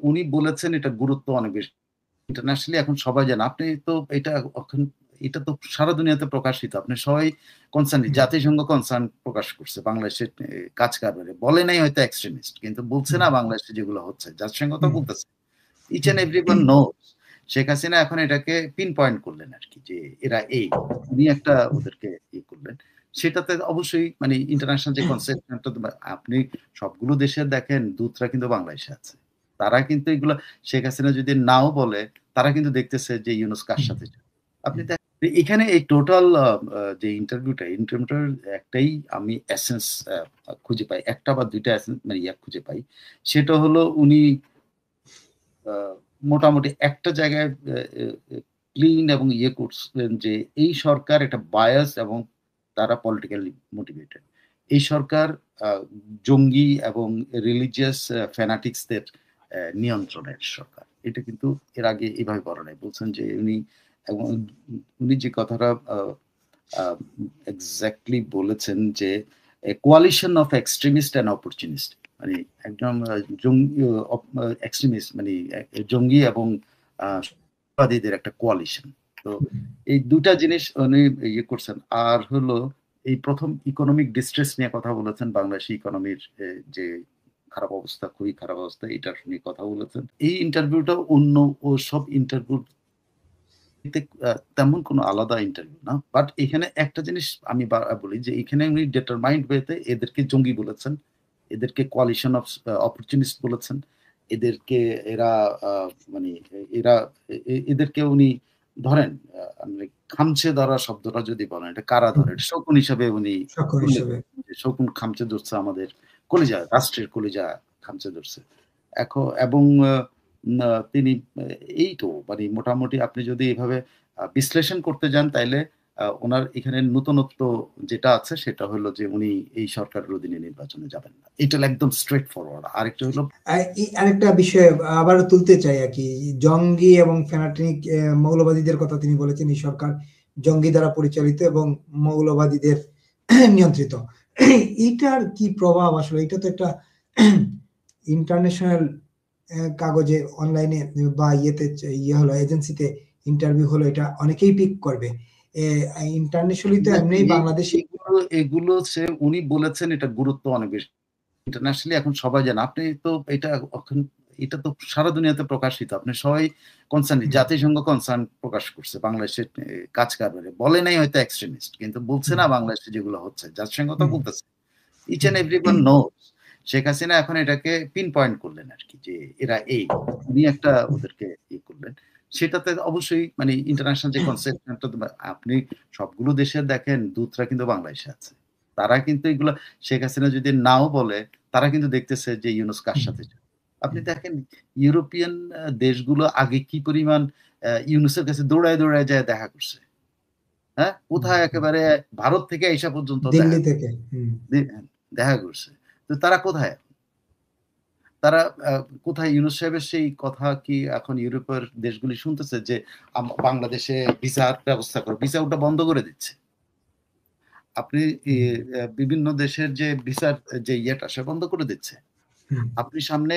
উনি বলেছেন এটা গুরুত্ব অনেক বেশি। ইন্টারন্যাশনালি এখন সবাই জানে। আপনি তো এটা তো সারা দুনিয়াতে প্রকাশিত। আপনি সবাই কনসার্ন, জাতিসংঘ কনসার্ন প্রকাশ করছে বাংলাদেশের কাজ কারবারে। বলে নাই হয়তো এক্সট্রিমিস্ট, কিন্তু বলছে না বাংলাদেশে যেগুলো হচ্ছে। জাতিসংঘ তো বলতেছে। Each and everyone knows. Sheikh Hasina এখন এটাকে পিন পয়েন্ট করলেন আরকি যে এরা এই। উনি একটা ওদেরকে করলেন। সেটাতে অবশ্যই মানে ইন্টারন্যাশনাল যে কনসেপ্ট আপনি সবগুলো দেশের দেখেন দূতরা কিন্তু বাংলাদেশে আছে। তারা কিন্তু এগুলা শেখ হাসিনা যদি নাও বলে তারা কিন্তু দেখতেছে যে ইউনূস কার সাথে যায়। আপনি এখানে এই টোটাল যে ইন্টারভিউটার একটাই আমি এসেন্স খুঁজে পাই। একটা বা ২ টা এসেন্স মানে খুঁজে পাই। সেটা হলো উনি মোটামুটি একটা জায়গায় ক্লিন এবং করছিলেন যে এই সরকার একটা বায়াস এবং তারা পলিটিক্যালি মোটিভেটেড। এই সরকার জঙ্গি এবং রিলিজিয়াস ফ্যানাটিক্সদের নিয়ন্ত্রণের সরকার। এটা কিন্তু এর আগে এভাবে বলা নাই। বলছেন যে উনি যে কথাটা এক্সাক্টলি বলেছেন যে coalition of extremist and opportunist, মানে একদম জঙ্গি এক্সট্রিমিস্ট মানে জঙ্গি এবং বাদীদের একটা কোয়ালিশন। তো এই দুটা জিনিস উনি করছেন। আর হলো এই প্রথম ইকোনমিক ডিস্ট্রেস নিয়ে কথা বলেছেন। বাংলাদেশি ইকোনমির যে খারাপ অবস্থা, খুবই খারাপ অবস্থা, এটা নিয়ে কথা বলেছেন। এই ইন্টারভিউটা অন্য ও সব ইন্টারভিউ তেমন কোনো আলাদা ইন্টারভিউ না। বাট এখানে একটা জিনিস আমি বলি যে এখানে উনি ডিটারমাইন্ড ওয়েতে এদেরকে জঙ্গি বলেছেন, এদেরকে কোয়ালিশন অফ অপরচুনিস্ট বলেছেন, এদেরকে এরা মানে এরা এদেরকে উনি ধরেন খামচে ধরা শব্দটা যদি বলেন, এটা কারা ধরে, এটা শকুন হিসাবে উনি শকুন খামচে ধরছে আমাদের কলিজা, রাষ্ট্রের কলিজা খামচে ধরছে এবং তিনি এই তো মানে মোটামুটি আপনি যদি এভাবে বিশ্লেষণ করতে যান তাইলে ওনার এখানে নতুনত্ব যেটা আছে সেটা হলো যে উনি এই সরকারের অধীনে নির্বাচনে যাবেন না। এটা একদম স্ট্রেট ফরওয়ার্ড। আরেকটা হলো আরেকটা বিষয় আবারও তুলতে চাই আর কি, জঙ্গি এবং ফ্যানাটিক মৌলবাদীদের কথা তিনি বলেছেন এই সরকার জঙ্গি দ্বারা পরিচালিত এবং মৌলবাদীদের নিয়ন্ত্রিত। এইটার কি প্রভাব আসলে? এটা তো একটা ইন্টারন্যাশনাল কাগজে অনলাইনে বা হলো এজেন্সিতে ইন্টারভিউ হলো, এটা অনেকেই পিক করবে। ইন্টারন্যাশনালি তো এমনি বাংলাদেশে এগুলো উনি বলেছেন এটা গুরুত্ব অনেক বেশি। ইন্টারন্যাশনালি এখন সবাই জানে। আপনি তো এটা তো সারা দুনিয়াতে প্রকাশিত। আপনি সবাই কনসার্ন, জাতিসংঘ কনসার্ন প্রকাশ করছে বাংলাদেশের কাজ কারবারে। বলে নাই হয়তো এক্সট্রিমিস্ট, কিন্তু বলছে না বাংলাদেশে যেগুলো হচ্ছে। জাতিসংঘ তো বলতেছে। Each and everyone knows. Sheikh Hasina এখন এটাকে পিন পয়েন্ট করলেন আরকি যে এরা এই। উনি একটা ওদেরকে করলেন। সেটাতে অবশ্যই মানে ইন্টারন্যাশনাল যে কনসেপ্ট আপনি সবগুলো দেশের দেখেন দূতরা কিন্তু বাংলাদেশে আছে। তারা কিন্তু এগুলা শেখ হাসিনা যদি নাও বলে তারা কিন্তু দেখতেছে যে ইউনূস কার সাথে যায়। আপনি দেখেন ইউরোপিয়ান দেশগুলো আগে কি পরিমাণ ইউনূসের কাছে দৌড়ায় যায় দেখা করছে। হ্যাঁ? কোথায় একেবারে ভারত থেকে আইসা পর্যন্ত দিল্লি থেকে দেখা করছে। তো তারা কোথায়? তারা কোথায়? ইউনূস সাহেবের সেই কথা কি এখন ইউরোপের দেশগুলি শুনতেছে যে বাংলাদেশে ভিসার ব্যবস্থা করো। ভিসা ওটা বন্ধ করে দিচ্ছে। আপনি বিভিন্ন দেশের যে ভিসার যে সে বন্ধ করে দিচ্ছে। আপনি সামনে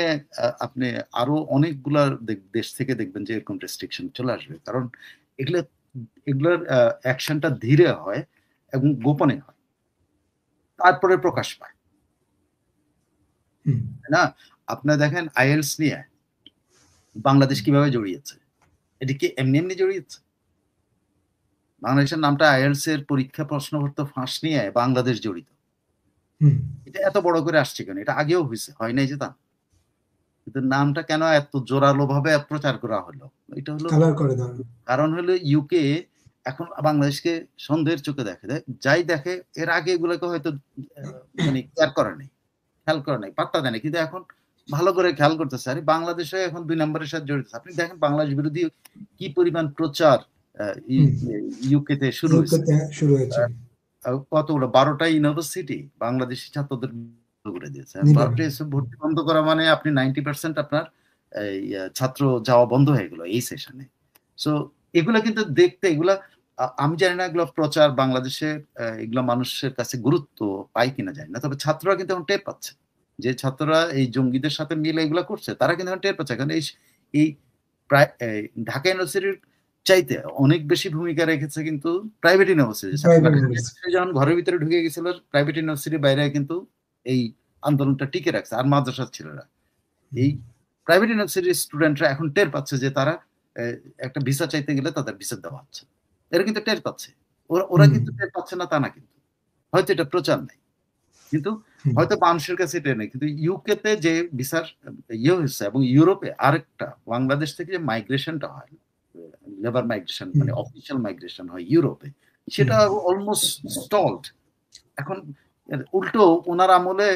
আপনি আরো অনেকগুলা দেশ থেকে দেখবেন যে এরকম রেস্ট্রিকশন চলে আসবে। কারণ এগুলোর অ্যাকশনটা ধীরে হয় এবং গোপনে হয়। তারপরে প্রকাশ পায়। না? আপনারা দেখেন IELTS নিয়ে বাংলাদেশ কিভাবে জড়িয়েছে? এটা কি এমনি জড়িয়েছে? বাংলাদেশের নামটা IELTS এর পরীক্ষা প্রশ্নপত্র ফাঁস নিয়ে বাংলাদেশ জড়িত। এটা এত বড় করে আসছে কেন? এটা আগেও হইছে, হয় নাই যে তা। কিন্তু নামটা কেন এত জোরালো ভাবে প্রচার করা হলো? এটা হলো কারণ হলো ইউকে এখন বাংলাদেশকে সন্দেহের চোখে দেখে। যাই দেখে এর আগে এগুলোকে হয়তো মানে কেয়ার করে নাই, খেয়াল করে নাই, পাত্তা দেয় না। কিন্তু এখন ভালো করে খেয়াল করতেছে। আরে বাংলাদেশে এখন ২ নম্বরের সাথে জড়িত। আপনি দেখেন বাংলাদেশ বিরোধী কি পরিমাণ প্রচার ইউকেতে শুরু হয়েছে। কতগুলো ১২টা ইউনিভার্সিটি বাংলাদেশি ছাত্রদের করে দিয়েছে। ভর্তি বন্ধ করা মানে আপনি 90% আপনার ছাত্র যাওয়া বন্ধ হয়ে গেল এই সেশনে। সো এগুলা কিন্তু দেখতে এগুলা আমি জানি না এগুলো প্রচার বাংলাদেশে এগুলো মানুষের কাছে গুরুত্ব পায় কিনা জানি না। তবে ছাত্ররা কিন্তু এখন টের পাচ্ছে। যে ছাত্ররা এই জঙ্গিদের সাথে মিলে এগুলা করছে তারা কিন্তু টের পাচ্ছে। কারণ এই প্রায় ঢাকা ইউনিভার্সিটির চাইতে অনেক বেশি ভূমিকা রেখেছে কিন্তু প্রাইভেট ইউনিভার্সিটি। যখন ঘরের ভিতরে ঢুকে গেছিল প্রাইভেট ইউনিভার্সিটির বাইরে কিন্তু এই আন্দোলনটা টিকে রাখছে। আর মাদ্রাসার ছেলেরা, এই প্রাইভেট ইউনিভার্সিটির স্টুডেন্টরা এখন টের পাচ্ছে যে তারা একটা ভিসা চাইতে গেলে তাদের ভিসা দেওয়া হচ্ছে। এরা কিন্তু টের পাচ্ছে। ওরা কিন্তু টের পাচ্ছে না তা না, কিন্তু হয়তো এটা প্রচার নেই, কিন্তু হয়তো মানুষের কাছে এটা নেই। কিন্তু ইউকেতে যে ভিসার ইয়ে হয়েছে এবং ইউরোপে আরেকটা বাংলাদেশ থেকে যে মাইগ্রেশনটা হয়, লেবার মাইগ্রেশন মানে অফিসিয়াল মাইগ্রেশন হয় ইউরোপে, সেটা অলমোস্ট স্টলড। এখন উল্টো ওনার আমলে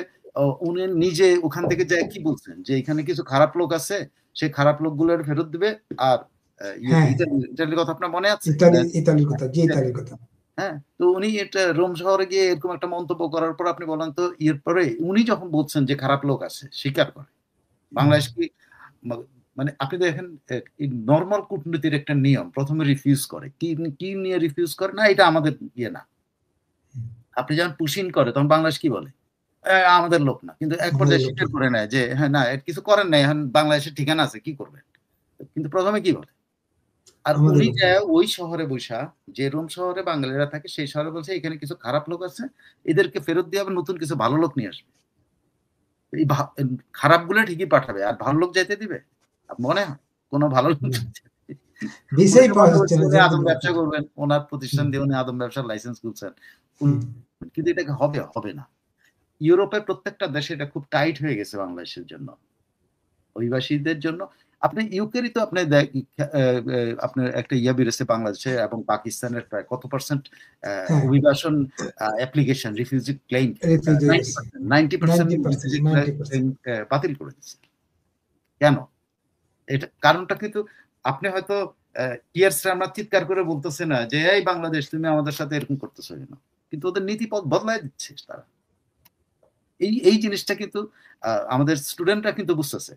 উনি নিজে ওখান থেকে যায় কি বলছেন যে এখানে কিছু খারাপ লোক আছে, সেই খারাপ লোকগুলোর ফেরত দিবে। আর ইতালির কথা আপনার মনে আছে? ইতালির কথা, জি ইতালির কথা। হ্যাঁ, তো উনি এটা রোম শহরে গিয়ে এরকম একটা মন্তব্য করার পর আপনি বলেন তো, এরপরে উনি যখন বলছেন যে খারাপ লোক আছে, স্বীকার করে বাংলাদেশ কি মানে আপনি দেখেন নর্মাল কূটনীতির একটা নিয়ম, প্রথমে রিফিউজ করে। কি নিয়ে রিফিউজ করে? না এটা আমাদের ইয়ে না। আপনি যখন পুশিন করে তখন বাংলাদেশ কি বলে? আমাদের লোক না। কিন্তু এক পর্যায়ে স্বীকার করে নেয় যে হ্যাঁ না কিছু করেন নাই, এখন বাংলাদেশের ঠিকানা আছে, কি করবেন? কিন্তু প্রথমে কি বলে? আর উনি যে ওই শহরে বসা, যে রোম শহরে বাঙালিরা থাকে সেই শহরে বলছে এখানে কিছু খারাপ লোক আছে, এদেরকে ফেরত দিয়ে আবার নতুন কিছু ভালো লোক নিয়ে আসবে। এই খারাপ গুলো ঠিকই পাঠাবে, আর ভালো লোক যাইতে দিবে? মনে হয় কোনো ভালো লোক আদম ব্যবসা করবেন, ওনার প্রতিষ্ঠান দিয়ে উনি আদম ব্যবসার লাইসেন্স খুলছেন, কিন্তু এটাকে হবে না। ইউরোপের প্রত্যেকটা দেশে এটা খুব টাইট হয়ে গেছে বাংলাদেশের জন্য, অভিবাসীদের জন্য। আপনি ইউকেরই তো আপনার একটা ইয়া বেড়েছে বাংলাদেশে এবং পাকিস্তানের প্রায় কত পার্সেন্ট অভিবাসন অ্যাপ্লিকেশন, রিফিউজি ক্লেইম 90% বাতিল করে দিচ্ছে। কেন? এটা কারণটা কিন্তু আপনি হয়তো আমরা চিৎকার করে বলতেছে না যে এই বাংলাদেশ তুমি আমাদের সাথে এরকম করতেছো কেন, কিন্তু ওদের নীতিপথ বদলায় দিচ্ছে তারা। এই জিনিসটা কিন্তু আমাদের স্টুডেন্টরা কিন্তু বুঝতেছে,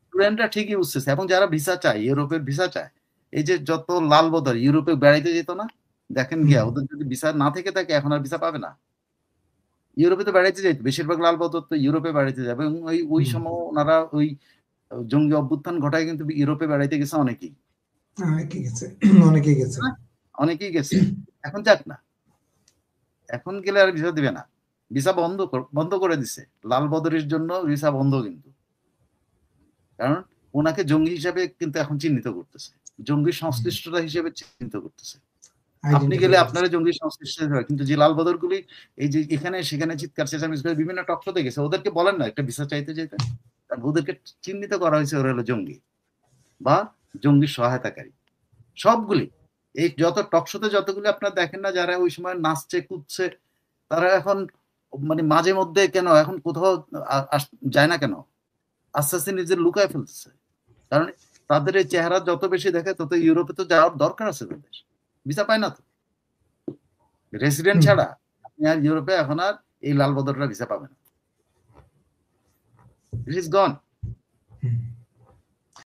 স্টুডেন্টরা ঠিকই বুঝতেছে। এবং যারা ভিসা চায়, ইউরোপের ভিসা চায়, এই যে যত লাল বদর ইউরোপে বেড়াইতে যেত না, দেখেন গিয়া ওদের যদি ভিসা না থেকে থাকে এখন আর ভিসা পাবে না। ইউরোপে তো বেড়াইতে যেত, বেশিরভাগ লাল বদর তো ইউরোপে বেড়াইতে যাবে। এবং ওই সময় ওনারা ওই জঙ্গি অভ্যুত্থান ঘটায় কিন্তু ইউরোপে বেড়াইতে গেছে অনেকেই গেছে। এখন যাক না, এখন গেলে আর ভিসা দিবে না, ভিসা বন্ধ করে দিছে। লাল বদরের জন্য ভিসা বন্ধ, কিন্তু কারণ ওনাকে জঙ্গি হিসাবে কিন্তু এখন চিহ্নিত করতেছে, জঙ্গি সংশ্লিষ্টতা হিসেবে চিহ্নিত করতেছে। আপনি গেলে আপনারা জঙ্গি সংশ্লিষ্ট, কিন্তু যে লাল বদর গুলি এই যে এখানে সেখানে চিৎকার চেঁচামেচি করে বিভিন্ন টক শোতে গেছে, ওদেরকে বলেন না একটা ভিসা চাইতে যেতে, ওদেরকে চিহ্নিত করা হয়েছে ওরা হলো জঙ্গি বা জঙ্গি সহায়তাকারী। সবগুলি এই যত টক শোতে যতগুলি আপনার দেখেন না, যারা ওই সময় নাচছে কুদছে, তারা এখন মানে মাঝে মধ্যে কেন এখন কোথাও যায় না, কেন আস্তে আস্তে নিজের লুকায় ফেলতেছে। কারণ তাদের এই চেহারা যত বেশি দেখে তত ইউরোপে তো যাওয়ার দরকার আছে, তাদের ভিসা পায় না তো, রেসিডেন্ট ছাড়া আপনি আর ইউরোপে এখন আর এই লাল বদরটা ভিসা পাবেন না, ইট ইজ গন।